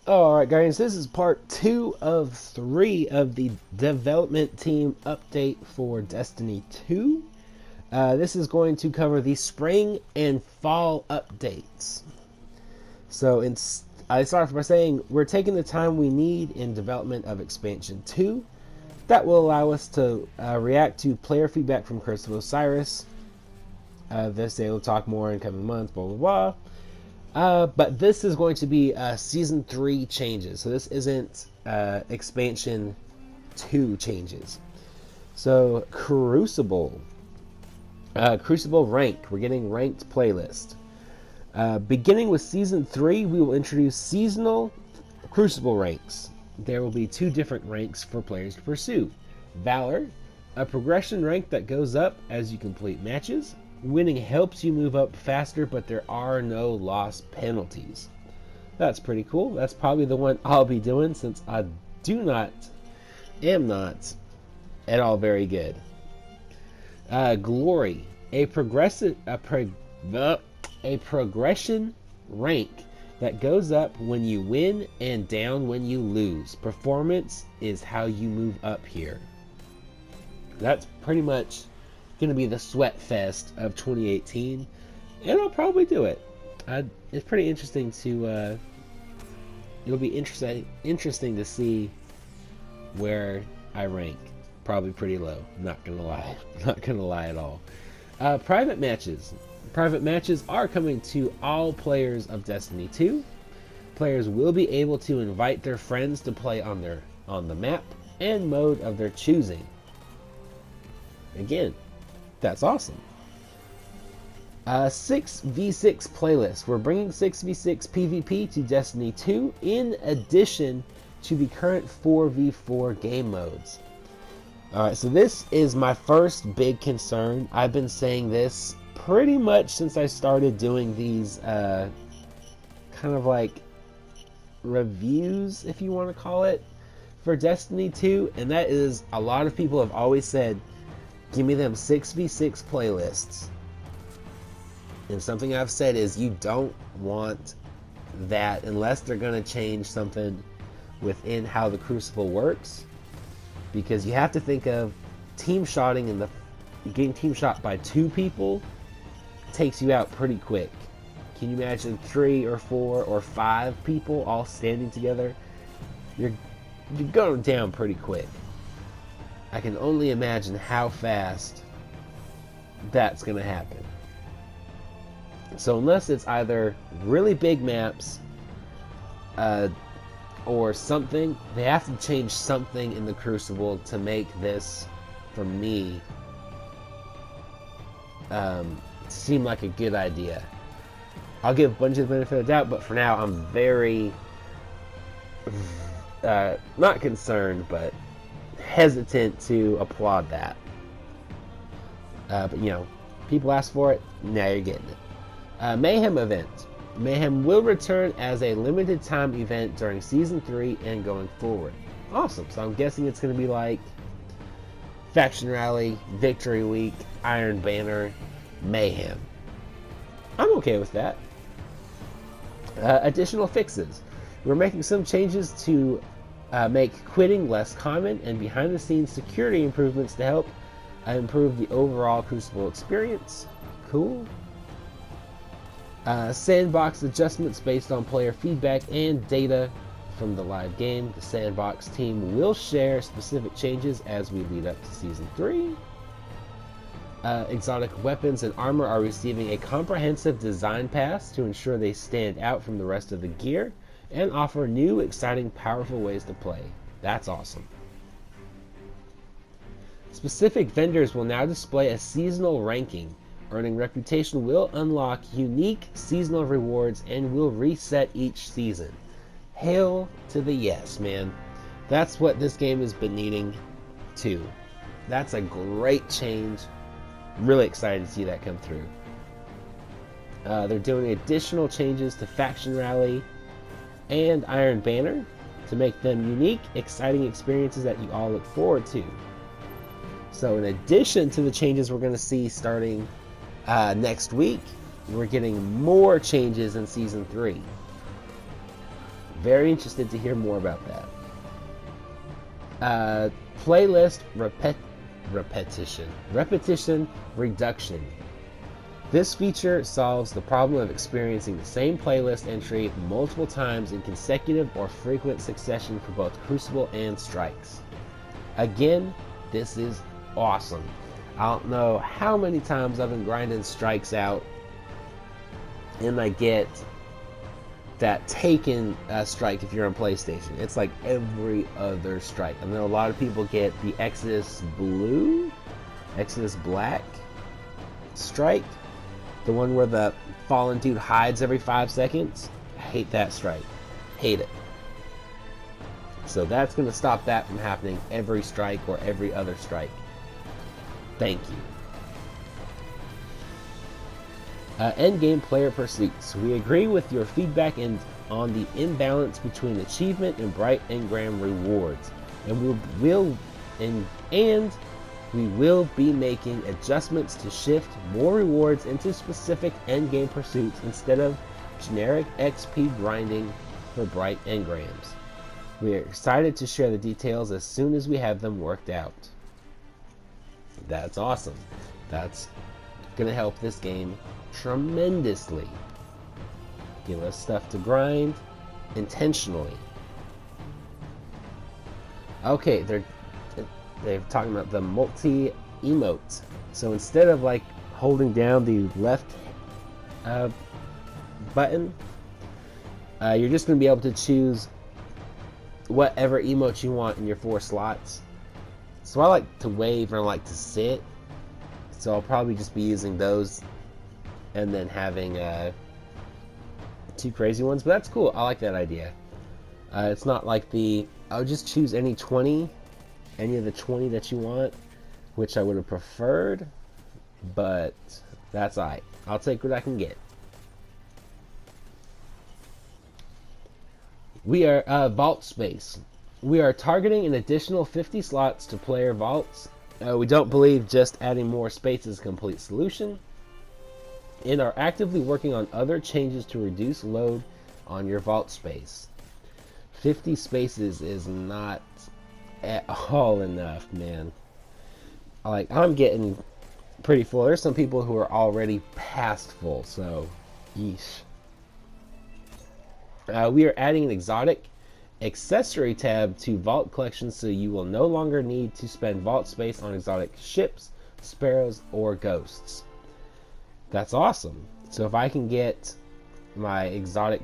Alright guys, this is part 2 of 3 of the development team update for Destiny 2. This is going to cover the spring and fall updates. So I start off by saying we're taking the time we need in development of expansion 2. That will allow us to react to player feedback from Crucible Cyrus. This day we'll talk more in coming months, blah blah blah. But this is going to be Season 3 changes. So this isn't Expansion 2 changes. So Crucible. Crucible Rank. We're getting ranked playlist. Beginning with Season 3, we will introduce seasonal Crucible ranks. There will be 2 different ranks for players to pursue. Valor, a progression rank that goes up as you complete matches. Winning helps you move up faster, but there are no loss penalties. That's pretty cool. That's probably the one I'll be doing since I am not at all very good. Glory, a progression rank that goes up when you win and down when you lose. Performance is how you move up here. That's pretty much going to be the sweat fest of 2018, and I'll probably do it. It's pretty interesting to it'll be interesting to see where I rank. Probably pretty low, not gonna lie at all. Private matches are coming to all players of Destiny 2. Players will be able to invite their friends to play on the map and mode of their choosing. Again, that's awesome. 6v6 playlist. We're bringing 6v6 PvP to Destiny 2 in addition to the current 4v4 game modes. Alright, so this is my first big concern. I've been saying this pretty much since I started doing these kind of like reviews, if you want to call it, for Destiny 2, and that is a lot of people have always said, give me them 6v6 playlists. And something I've said is you don't want that unless they're going to change something within how the Crucible works. Because you have to think of team shotting and getting team shot by 2 people takes you out pretty quick. Can you imagine 3 or 4 or 5 people all standing together? You're going down pretty quick. I can only imagine how fast that's going to happen. So unless it's either really big maps or something, they have to change something in the Crucible to make this, for me, seem like a good idea. I'll give Bungie the benefit of the doubt, but for now I'm very, not concerned, but hesitant to applaud that. But you know, people ask for it, now you're getting it. Mayhem event. Mayhem will return as a limited time event during Season 3 and going forward. Awesome, so I'm guessing it's going to be like Faction Rally, Victory Week, Iron Banner, Mayhem. I'm okay with that. Additional fixes. We're making some changes to make quitting less common and behind the scenes security improvements to help improve the overall Crucible experience. Cool. Sandbox adjustments based on player feedback and data from the live game. The Sandbox team will share specific changes as we lead up to Season 3. Exotic weapons and armor are receiving a comprehensive design pass to ensure they stand out from the rest of the gear and offer new, exciting, powerful ways to play. That's awesome. Specific vendors will now display a seasonal ranking. Earning reputation will unlock unique seasonal rewards and will reset each season. Hail to the yes, man. That's what this game has been needing too. That's a great change. Really excited to see that come through. They're doing additional changes to Faction Rally and Iron Banner to make them unique, exciting experiences that you all look forward to. So in addition to the changes we're going to see starting next week, we're getting more changes in Season 3. Very interested to hear more about that. Playlist repetition reduction. This feature solves the problem of experiencing the same playlist entry multiple times in consecutive or frequent succession for both Crucible and Strikes. Again, this is awesome. I don't know how many times I've been grinding Strikes out and I get that Taken strike if you're on PlayStation. It's like every other strike. I know a lot of people get the Exodus Black strike, the one where the fallen dude hides every 5 seconds. I hate that strike. Hate it. So that's going to stop that from happening every strike or every other strike. Thank you. Endgame player pursuits. We agree with your feedback on the imbalance between achievement and bright engram rewards, and we will be making adjustments to shift more rewards into specific endgame pursuits instead of generic XP grinding for bright engrams. We are excited to share the details as soon as we have them worked out. That's awesome. That's going to help this game tremendously. Give us stuff to grind intentionally. Okay, they're talking about the multi emotes. So instead of like holding down the left button, you're just going to be able to choose whatever emote you want in your 4 slots. So I like to wave and I like to sit. So I'll probably just be using those and then having 2 crazy ones. But that's cool. I like that idea. It's not like I'll just choose any of the 20 that you want, which I would have preferred. But that's alright. I'll take what I can get. We are vault space. We are targeting an additional 50 slots to player vaults. We don't believe just adding more space is a complete solution, and are actively working on other changes to reduce load on your vault space. 50 spaces is not at all enough, man. Like, I'm getting pretty full. There's some people who are already past full, so yeesh. We are adding an exotic accessory tab to vault collections, so you will no longer need to spend vault space on exotic ships, sparrows, or ghosts. That's awesome. So if I can get my exotic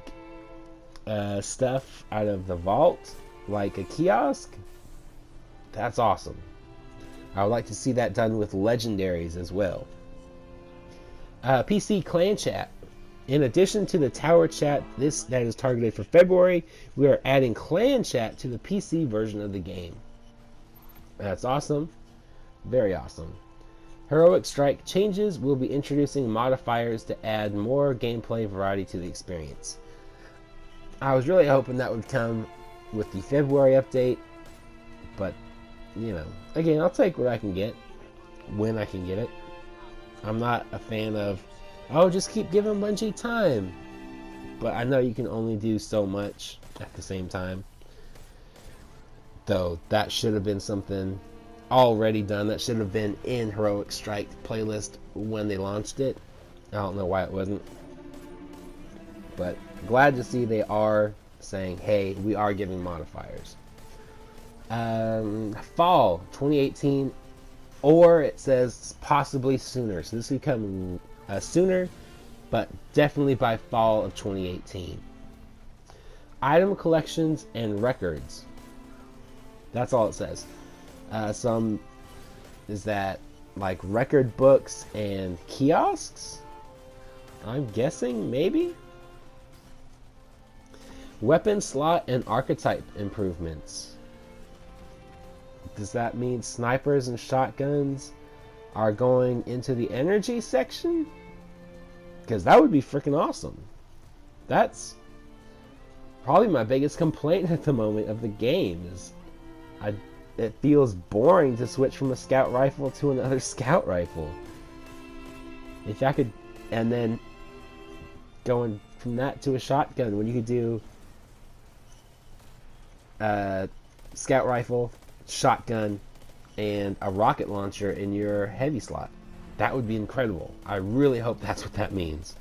stuff out of the vault, like a kiosk, that's awesome. I would like to see that done with legendaries as well. PC clan chat. In addition to the tower chat that is targeted for February, we are adding clan chat to the PC version of the game. That's awesome. Very awesome. Heroic Strike changes. We'll be introducing modifiers to add more gameplay variety to the experience. I was really hoping that would come with the February update, but, you know, again, I'll take what I can get when I can get it. I'm not a fan of, oh, just keep giving Bungie time. But I know you can only do so much at the same time. Though, that should have been something already done. That should have been in Heroic Strike playlist when they launched it. I don't know why it wasn't. But glad to see they are saying, hey, we are giving modifiers. Fall 2018, or it says possibly sooner. So this could come sooner, but definitely by fall of 2018. Item collections and records. That's all it says. Some is that like record books and kiosks? I'm guessing, maybe? Weapon slot and archetype improvements. Does that mean snipers and shotguns are going into the energy section? Because that would be freaking awesome. That's probably my biggest complaint at the moment of the game is it feels boring to switch from a scout rifle to another scout rifle. If I could, and then going from that to a shotgun when you could do scout rifle, shotgun, and a rocket launcher in your heavy slot. That would be incredible. I really hope that's what that means.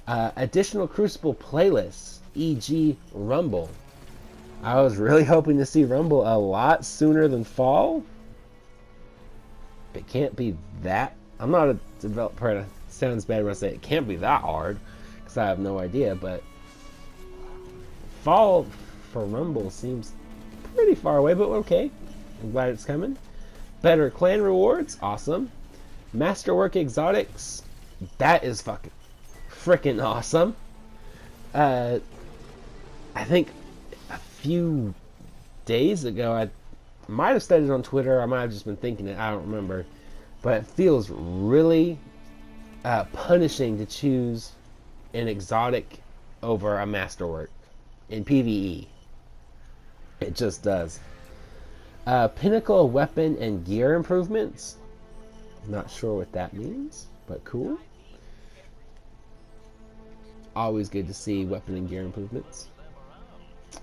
Additional Crucible playlists, e.g. Rumble. I was really hoping to see Rumble a lot sooner than fall. It can't be that. I'm not a developer. It sounds bad when I say it can't be that hard, because I have no idea, but fall for Rumble seems pretty far away, but okay. I'm glad it's coming. Better clan rewards, awesome. Masterwork exotics, that is fucking freaking awesome. I think a few days ago, I might have said it on Twitter, I might have just been thinking it, I don't remember, but it feels really punishing to choose an exotic over a masterwork in PvE. It just does. Pinnacle weapon and gear improvements. Not sure what that means, but cool. Always good to see weapon and gear improvements.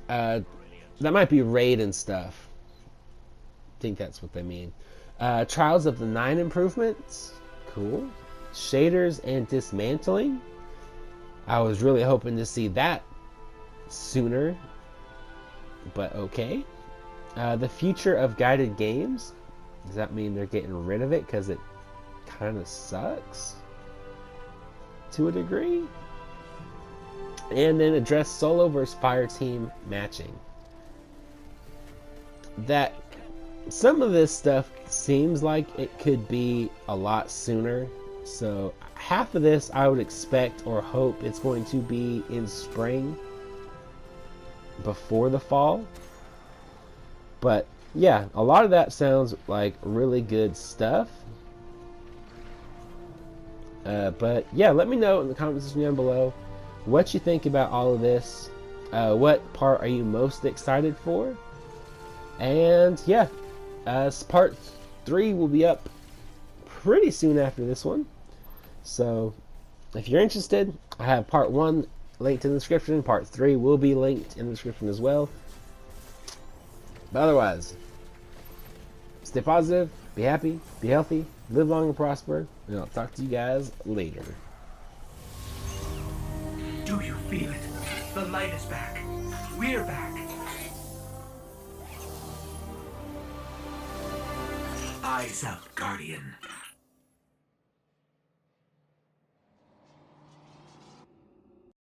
That might be raid and stuff. I think that's what they mean. Trials of the 9 improvements. Cool. Shaders and dismantling. I was really hoping to see that sooner, but okay. The future of guided games. Does that mean they're getting rid of it because it kind of sucks to a degree? And then address solo versus fire team matching. That some of this stuff seems like it could be a lot sooner. So half of this I would expect or hope it's going to be in spring before the fall. But yeah, a lot of that sounds like really good stuff. But yeah, let me know in the comment section down below what you think about all of this. What part are you most excited for? And yeah, part 3 will be up pretty soon after this one. So if you're interested, I have part 1 linked in the description. Part 3 will be linked in the description as well. But otherwise, stay positive, be happy, be healthy, live long and prosper, and I'll talk to you guys later. Do you feel it? The light is back. We're back. Eyes out, Guardian.